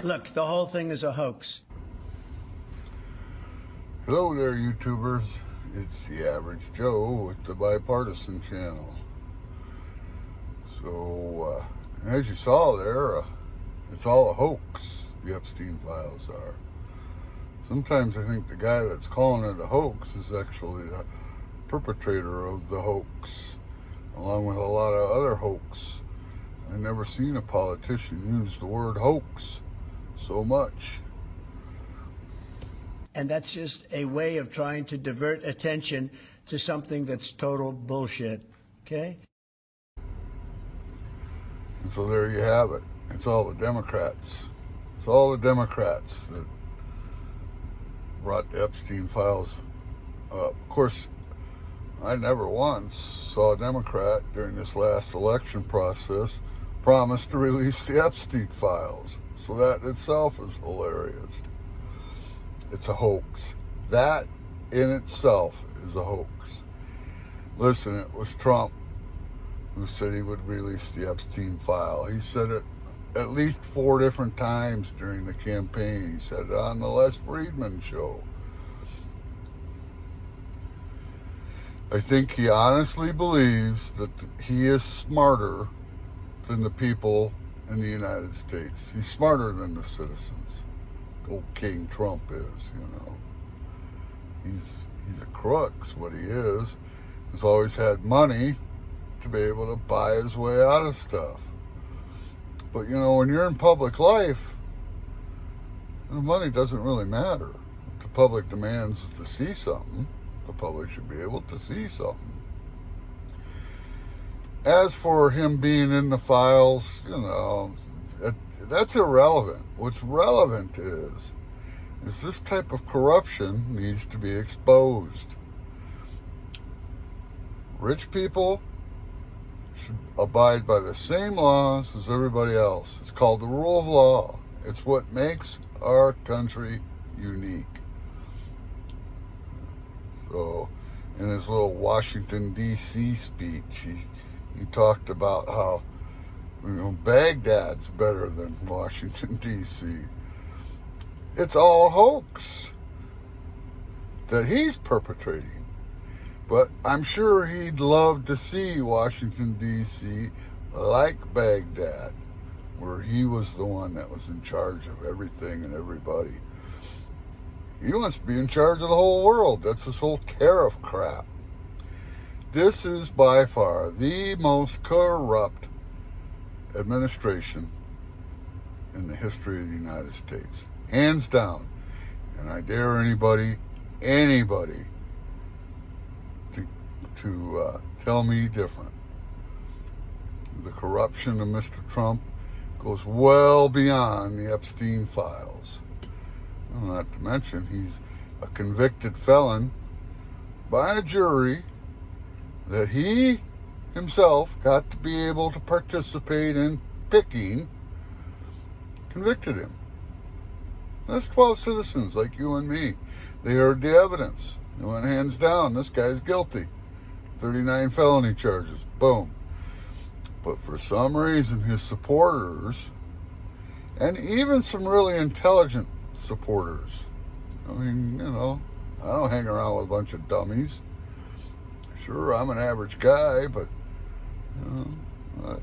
Look, the whole thing is a hoax. Hello there, YouTubers. It's the Average Joe with the Bipartisan channel. So, as you saw there, it's all a hoax, the Epstein files are. Sometimes I think the guy that's calling it a hoax is actually the perpetrator of the hoax, along with a lot of other hoax. I've never seen a politician use the word hoax so much. And that's just a way of trying to divert attention to something that's total bullshit, okay? And so there you have it. It's all the Democrats. It's all the Democrats that brought the Epstein files up. Of course, I never once saw a Democrat during this last election process promise to release the Epstein files. So that itself is hilarious. It's a hoax. That in itself is a hoax. Listen, it was Trump who said he would release the Epstein file. He said it at least 4 different times during the campaign. He said it on the Les Friedman show. I think he honestly believes that he is smarter than the people in the United States. He's smarter than the citizens. Old King Trump is, you know. He's a crook's what he is. He's always had money to be able to buy his way out of stuff. But, you know, when you're in public life, the money doesn't really matter. If the public demands to see something, the public should be able to see something. As for him being in the files, you know, that's irrelevant. What's relevant is this type of corruption needs to be exposed. Rich people should abide by the same laws as everybody else. It's called the rule of law. It's what makes our country unique. So, in his little Washington, D.C. speech, he talked about how, you know, Baghdad's better than Washington, D.C. It's all a hoax that he's perpetrating. But I'm sure he'd love to see Washington, D.C. like Baghdad, where he was the one that was in charge of everything and everybody. He wants to be in charge of the whole world. That's this whole tariff crap. This is by far the most corrupt administration in the history of the United States. Hands down. And I dare anybody to tell me different. The corruption of Mr. Trump goes well beyond the Epstein files. Not to mention, he's a convicted felon by a jury that he himself got to be able to participate in picking, convicted him. That's 12 citizens like you and me. They heard the evidence. They went hands down. This guy's guilty. 39 felony charges. Boom. But for some reason, his supporters, and even some really intelligent supporters, I mean, you know, I don't hang around with a bunch of dummies. Sure, I'm an average guy, but, you know,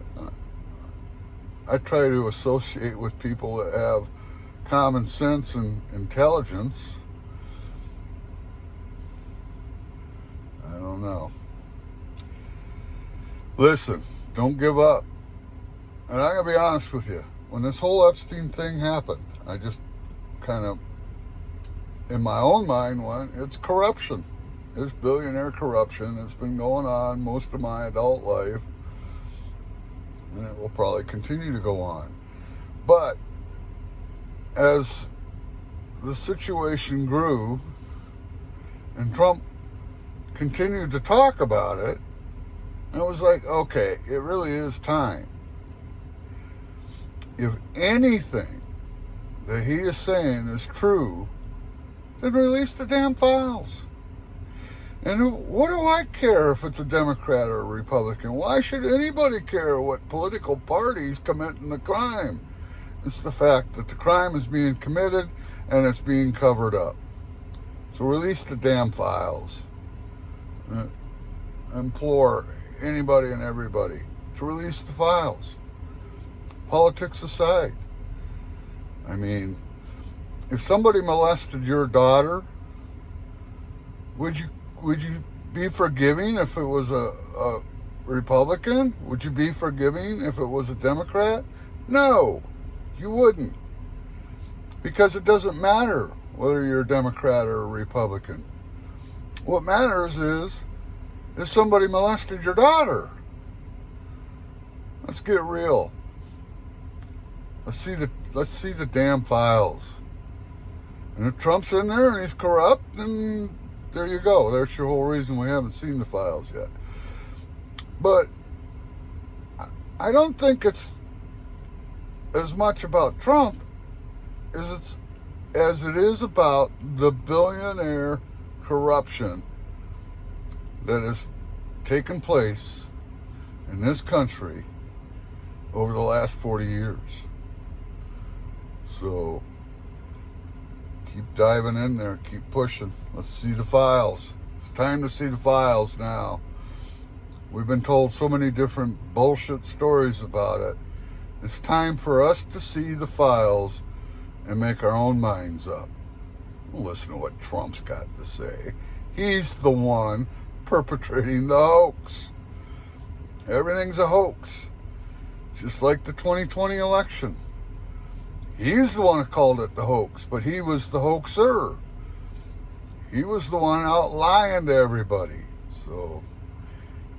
I try to associate with people that have common sense and intelligence. I don't know. Listen, don't give up. And I'm going to be honest with you. When this whole Epstein thing happened, I just kind of, in my own mind, went, it's corruption. It's billionaire corruption. It's been going on most of my adult life. And it will probably continue to go on. But as the situation grew and Trump continued to talk about it, it was like, okay, it really is time. If anything that he is saying is true, then release the damn files. And what do I care if it's a Democrat or a Republican? Why should anybody care what political party's committing the crime? It's the fact that the crime is being committed and it's being covered up. So release the damn files. Implore anybody and everybody to release the files. Politics aside. I mean, if somebody molested your daughter, would you be forgiving if it was a Republican? Would you be forgiving if it was a Democrat? No, you wouldn't. Because it doesn't matter whether you're a Democrat or a Republican. What matters is somebody molested your daughter. Let's get real. Let's see the damn files. And if Trump's in there and he's corrupt, then there you go. That's your whole reason we haven't seen the files yet. But I don't think it's as much about Trump as it is about the billionaire corruption that has taken place in this country over the last 40 years. So keep diving in there, keep pushing. Let's see the files. It's time to see the files now. We've been told so many different bullshit stories about it. It's time for us to see the files and make our own minds up. Listen to what Trump's got to say. He's the one perpetrating the hoax. Everything's a hoax. Just like the 2020 election. He's the one who called it the hoax, but he was the hoaxer. He was the one out lying to everybody. So,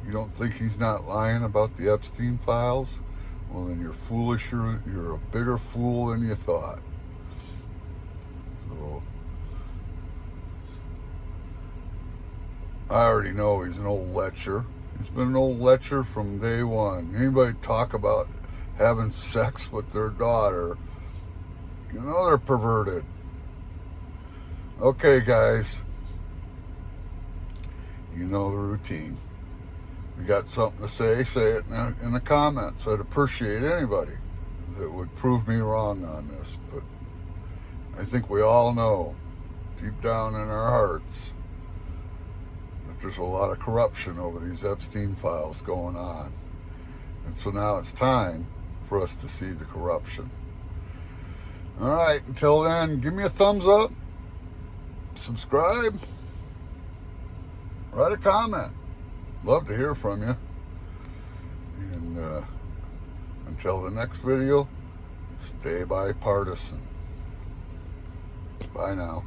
you don't think he's not lying about the Epstein files? Well, then you're foolish. You're a bigger fool than you thought. So, I already know he's an old lecher. He's been an old lecher from day one. Anybody talk about having sex with their daughter, you know they're perverted. Okay, guys. You know the routine. If you got something to say it in the comments. I'd appreciate anybody that would prove me wrong on this. But I think we all know, deep down in our hearts, that there's a lot of corruption over these Epstein files going on. And so now it's time for us to see the corruption. All right, until then, give me a thumbs up, subscribe, write a comment. Love to hear from you. And until the next video, stay bipartisan. Bye now.